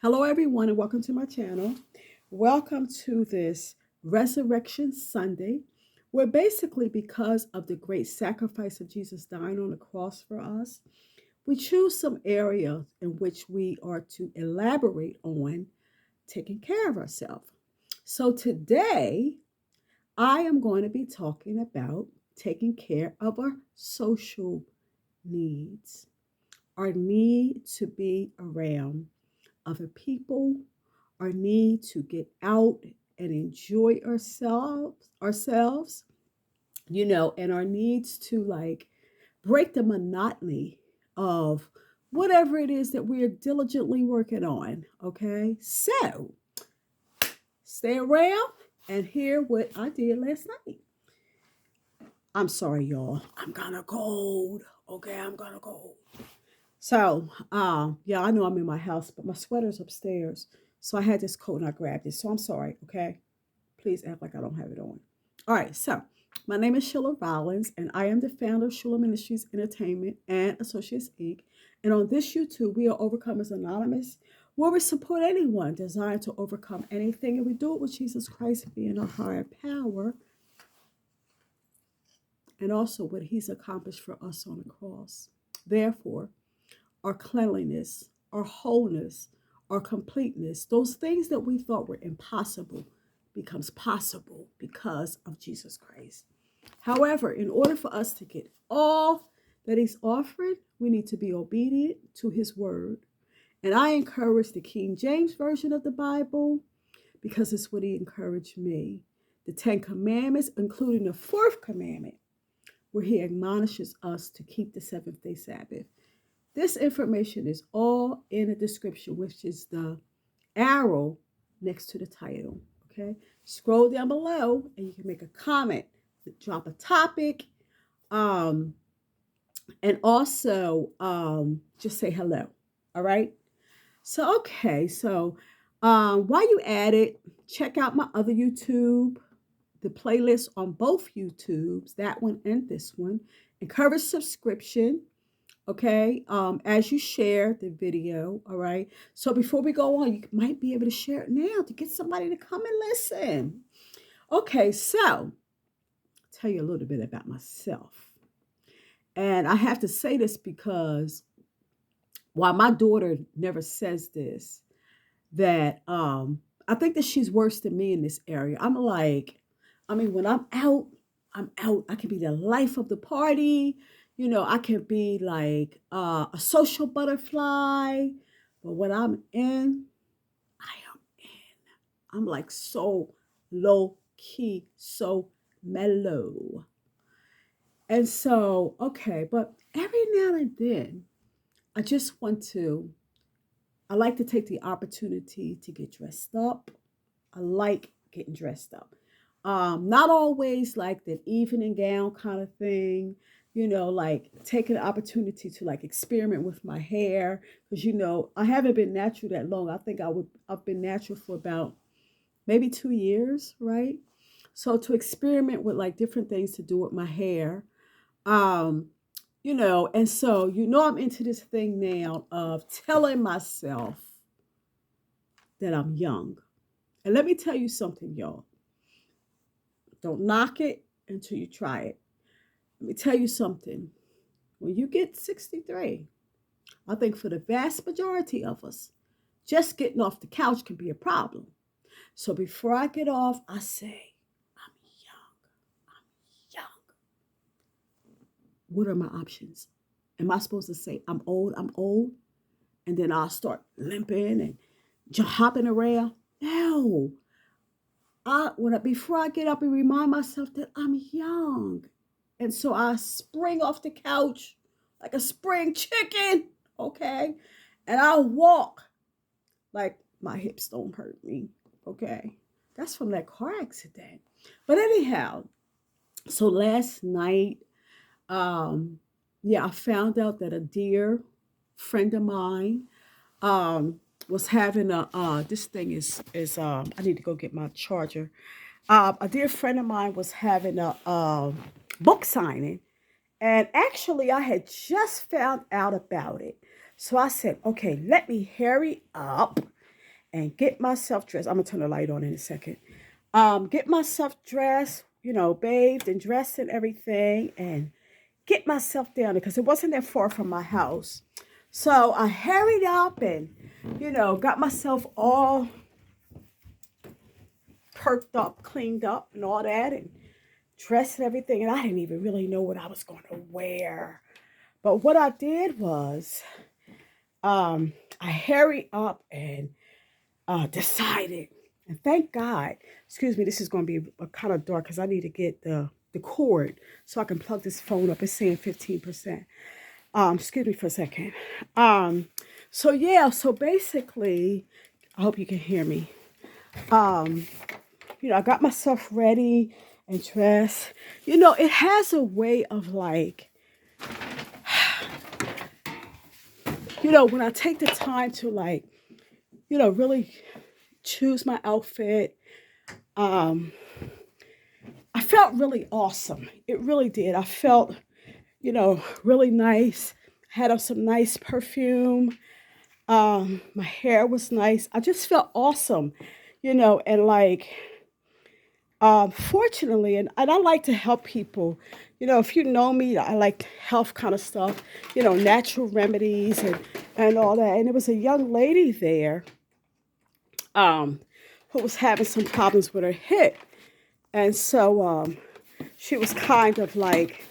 Hello, everyone, and welcome to my channel. Welcome to this Resurrection Sunday, where basically, because of the great sacrifice of Jesus dying on the cross for us, we choose some areas in which we are to elaborate on taking care of ourselves. So today, I am going to be talking about taking care of our social needs, our need to be around other people, our need to get out and enjoy ourselves, and our needs to like break the monotony of whatever it is that we're diligently working on. Okay. So stay around and hear what I did last night. I'm sorry, y'all. I'm gonna cold. Okay, I'm gonna cold. So, yeah, I know I'm in my house, but my sweater's upstairs. So I had this coat and I grabbed it. So I'm sorry, okay? Please act like I don't have it on. All right, so my name is H.U.L.A Rollins, and I am the founder of H.U.L.A Ministries Entertainment and Associates Inc. And on this YouTube, we are Overcomers Anonymous, where we support anyone desiring to overcome anything, and we do it with Jesus Christ being our higher power, and also what He's accomplished for us on the cross. Therefore, our cleanliness, our wholeness, our completeness, those things that we thought were impossible becomes possible because of Jesus Christ. However, in order for us to get all that He's offering, we need to be obedient to His word. And I encourage the King James Version of the Bible because it's what He encouraged me. The 10 Commandments, including the 4th commandment, where He admonishes us to keep the 7th-day Sabbath. This information is all in the description, which is the arrow next to the title. Okay. Scroll down below and you can make a comment, drop a topic, and also just say hello. All right. So, okay. So, while you at it, check out my other YouTube, the playlist on both YouTubes, that one and this one. Encourage subscription. Okay, as you share the video. All right, so before we go on, you might be able to share it now to get somebody to come and listen. Okay, so I'll tell you a little bit about myself, and I have to say this because while my daughter never says this, that I think that she's worse than me in this area. I'm like, I mean, when I'm out. I can be the life of the party. I can be like a social butterfly. But when I'm in, I am in. I'm like so low key, so mellow. And so, okay, but every now and then, I just want to, I like to take the opportunity to get dressed up. I like getting dressed up. Not always like that evening gown kind of thing, like taking the opportunity to like experiment with my hair. Because I haven't been natural that long. I think I've been natural for about maybe 2 years, right? So to experiment with like different things to do with my hair. Um, and so I'm into this thing now of telling myself that I'm young. And let me tell you something, y'all. Don't knock it until you try it. Let me tell you something. When you get 63, I think for the vast majority of us, just getting off the couch can be a problem. So before I get off, I say, I'm young. I'm young. What are my options? Am I supposed to say, I'm old, I'm old? And then I'll start limping and hopping around? No. Before I get up and remind myself that I'm young. And so I spring off the couch like a spring chicken, okay? And I walk like my hips don't hurt me, okay? That's from that car accident. But anyhow, so last night, I found out that a dear friend of mine was having this thing is I need to go get my charger. A dear friend of mine was having a book signing, and actually I had just found out about it. So I said, okay, let me hurry up and get myself dressed. I'm gonna turn the light on in a second. Get myself dressed, bathed and dressed and everything, and get myself down there because it wasn't that far from my house. So I hurried up and, got myself all perked up, cleaned up, and all that, and dressed and everything. And I didn't even really know what I was going to wear. But what I did was, I hurried up and decided. And thank God, excuse me, this is going to be kind of dark because I need to get the cord so I can plug this phone up. It's saying 15%. Excuse me for a second. So yeah, so basically, I hope you can hear me. I got myself ready and dressed. It has a way of like, when I take the time to like, really choose my outfit, I felt really awesome. It really did. I felt, really nice. Had on some nice perfume. My hair was nice. I just felt awesome, and like, fortunately, and I like to help people. If you know me, I like health kind of stuff, natural remedies and all that. And there was a young lady there, um, who was having some problems with her hip. And so she was kind of like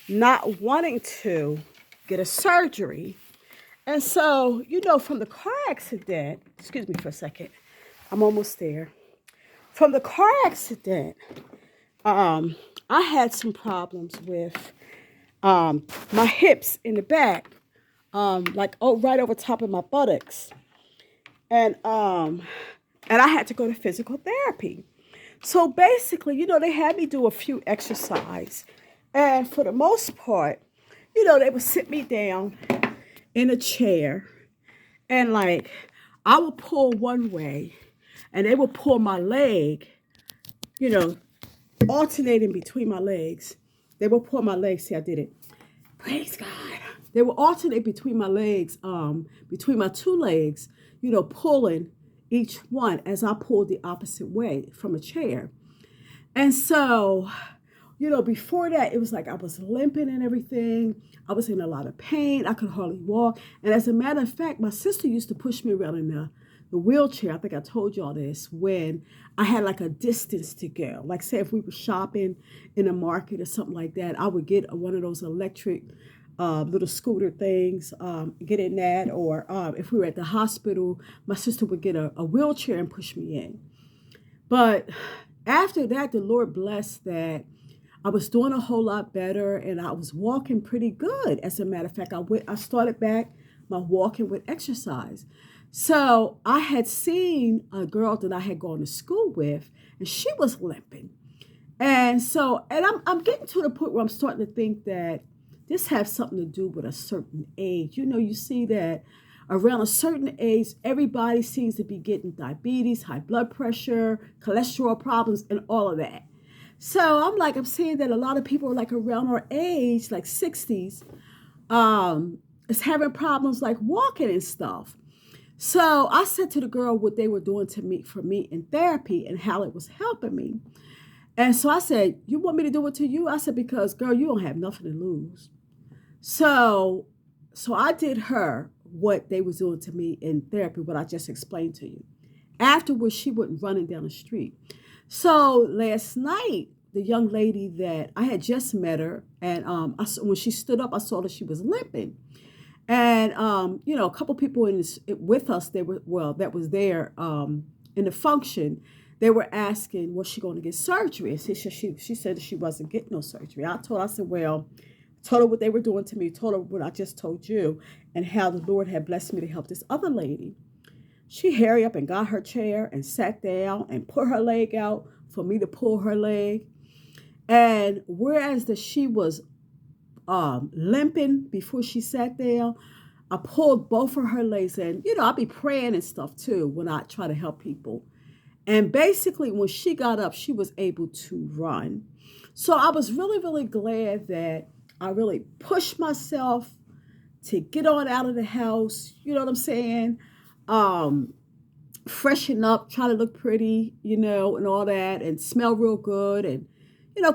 not wanting to get a surgery. And so, from the car accident, excuse me for a second, I'm almost there. From the car accident, I had some problems with my hips in the back, like right over top of my buttocks, and I had to go to physical therapy. So basically, they had me do a few exercises, and for the most part, they would sit me down in a chair, and like I would pull one way, and they would pull my leg, you know, alternating between my legs. They will pull my legs. See, I did it. Praise God. They will alternate between my legs, between my two legs, pulling each one as I pulled the opposite way from a chair. And so, before that, it was like I was limping and everything. I was in a lot of pain. I could hardly walk. And as a matter of fact, my sister used to push me around in the wheelchair. I think I told y'all this when I had like a distance to go. Like say if we were shopping in a market or something like that, I would get one of those electric little scooter things, get in that. Or if we were at the hospital, my sister would get a wheelchair and push me in. But after that, the Lord blessed that I was doing a whole lot better and I was walking pretty good. As a matter of fact, I started back my walking with exercise. So I had seen a girl that I had gone to school with, and she was limping. And so, and I'm getting to the point where I'm starting to think that this has something to do with a certain age. You see that around a certain age, everybody seems to be getting diabetes, high blood pressure, cholesterol problems, and all of that. So I'm seeing that a lot of people like around our age, like 60s, is having problems like walking and stuff. So I said to the girl what they were doing for me in therapy and how it was helping me. And so I said, you want me to do it to you? I said, because girl, you don't have nothing to lose. So I did her what they was doing to me in therapy, what I just explained to you. Afterwards, she went running down the street. So last night, the young lady that I had just met her, and when she stood up, I saw that she was limping. And a couple people with us, that was there in the function. They were asking, was she going to get surgery? And she said that she wasn't getting no surgery. I said, well, told her what they were doing to me, told her what I just told you, and how the Lord had blessed me to help this other lady. She hurried up and got her chair and sat down and put her leg out for me to pull her leg. And whereas she was limping before she sat down, I pulled both of her legs. And, I'll be praying and stuff too when I try to help people. And basically, when she got up, she was able to run. So I was really, really glad that I really pushed myself to get on out of the house. You know what I'm saying? freshen up, try to look pretty, and all that, and smell real good, and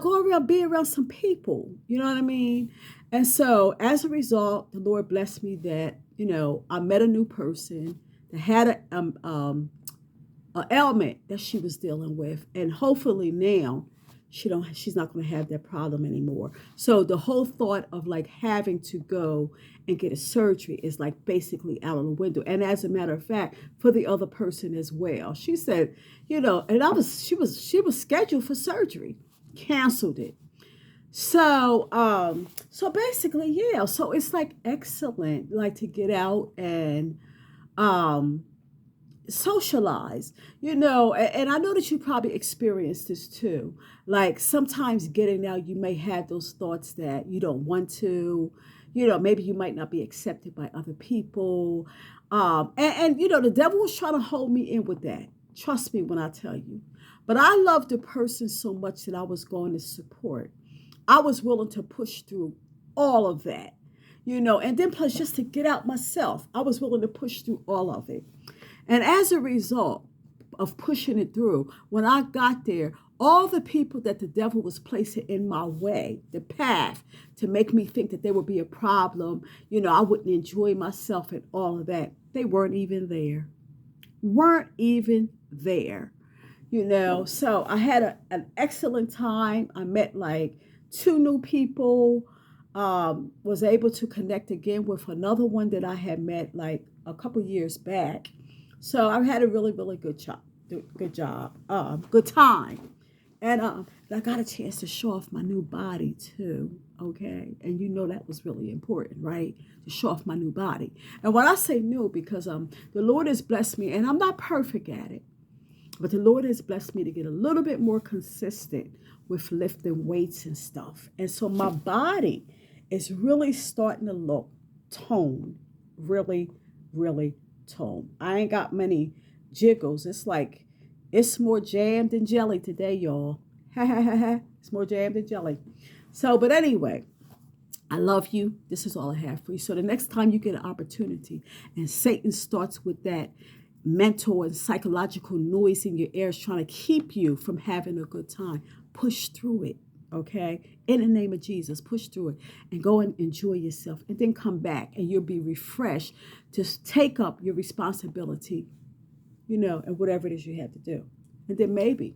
go around, be around some people. You know what I mean? And so, as a result, the Lord blessed me that I met a new person that had a ailment that she was dealing with, and hopefully now she's not going to have that problem anymore. So the whole thought of like having to go and get a surgery is like basically out of the window. And as a matter of fact, for the other person as well, she said, and she was scheduled for surgery, canceled it. So basically, yeah, so it's like excellent, like to get out and um socialize, and I know that you probably experienced this too. Like sometimes getting out, you may have those thoughts that you don't want to, maybe you might not be accepted by other people. And the devil was trying to hold me in with that. Trust me when I tell you. But I loved the person so much that I was going to support. I was willing to push through all of that, and then plus just to get out myself, I was willing to push through all of it. And as a result of pushing it through, when I got there, all the people that the devil was placing in my way, the path to make me think that there would be a problem, I wouldn't enjoy myself and all of that, they weren't even there. Weren't even there. So I had an excellent time. I met like two new people, was able to connect again with another one that I had met like a couple years back. So I had a really, really good time. And I got a chance to show off my new body too. Okay. And that was really important, right? To show off my new body. And when I say new, because the Lord has blessed me, and I'm not perfect at it, but the Lord has blessed me to get a little bit more consistent with lifting weights and stuff. And so my body is really starting to look toned, really, really toned. I ain't got many jiggles. It's like, it's more jam than jelly today, y'all. Ha ha ha ha. It's more jam than jelly. So, but anyway, I love you. This is all I have for you. So the next time you get an opportunity and Satan starts with that mental and psychological noise in your ears trying to keep you from having a good time, push through it. Okay, in the name of Jesus, push through it and go and enjoy yourself, and then come back and you'll be refreshed to take up your responsibility, and whatever it is you have to do. And then maybe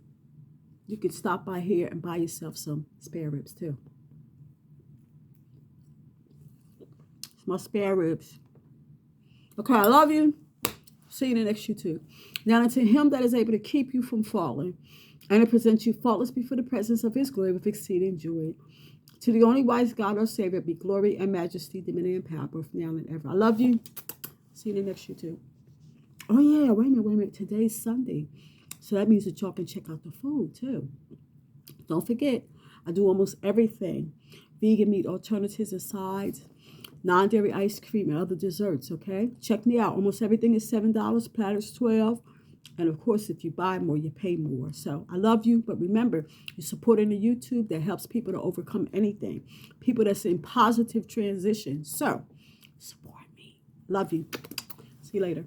you could stop by here and buy yourself some spare ribs too. My spare ribs. Okay, I love you. See you in the next YouTube. Now unto him that is able to keep you from falling and to present you faultless before the presence of his glory with exceeding joy. To the only wise God our Savior be glory and majesty, dominion and power, both now and ever. I love you. See you in the next YouTube. Oh yeah, wait a minute. Today's Sunday. So that means that y'all can check out the food too. Don't forget, I do almost everything. Vegan meat alternatives and sides, non-dairy ice cream, and other desserts, okay? Check me out. Almost everything is $7, platters $12. And of course, if you buy more, you pay more. So I love you, but remember, you're supporting the YouTube that helps people to overcome anything. People that's in positive transition. So support me. Love you. See you later.